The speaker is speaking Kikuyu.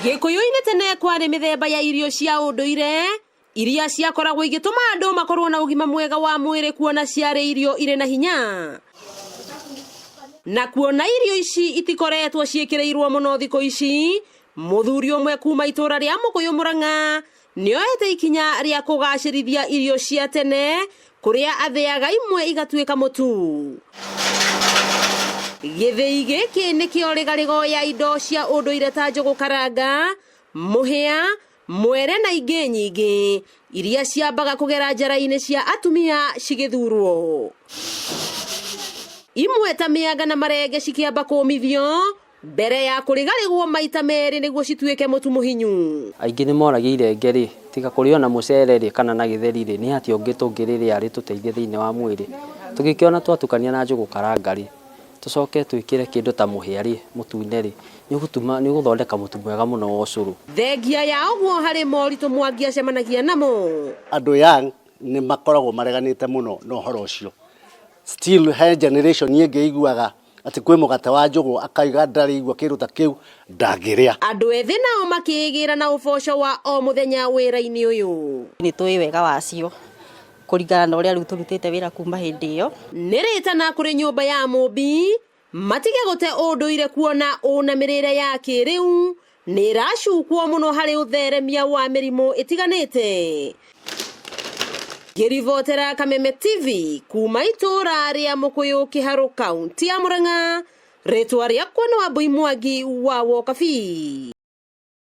Gikuyu-ini tene kwari mithemba ya irio cia unduire iria ciakoragwo igituma andu makorwo na ugima mwega wa mwiri kuona ciari irio ire na hinya. Na kuona irio ici itikoretwo ciikireirwo muno thiko ici, muthuri umwe kuma itura ria Mukuyu Murang'a nioete ikinya ria kugacirithia irio cia tene kuria atheaga imwe igatuika mutu. Githii giki nikio rigarigo ya indo cia unduire ta njugu karanga, muhia, mwere na ingi nyingi iria ciambaga kugera njara-ini cia atumia cigithurwo. Imwe ta mianga na marenge cikiamba kumithio mbere ya kurigarigwo maita meri niguo cituike mutu muhinyu. Aingi ni moragia irenge ri tiga kurio na mucere ri kana na githeri ri ni ati ungi tungiriria ri tuteithie thiini wa mwiri tugikiona twatukania na njugu karanga ri tucoke twikire kindu ta muhia ri mutune ri ni guthondeka mutu mwega muno wa ucuru. Thengia ya uguo hari moritu Mwangi acemanagia namo. Andu young ni makoragwo mareganite muno no horo ucio. Still he generation yenge iguaga ati kwi mugate wa njugu akaiga ndari igua kindu ta kiu ndangiria. Andu ethi nao makigira na uboco wa o muthenya wira-ini uyu. Ni tui wega wacio kuringana na uria riu turutite wira kuma hindi iyo. Niritana kuri nyumba ya mumbi matige gute unduire kuona unamirire ya kiriu niracukwo muno hari utheremia wa mirimu itiganite. Girivotera Kameme TV kuma itura ria Mukuyu Kiharu County ya Murang'a, ritwa riakwa ni Wambui Mwangi wa Wokabi.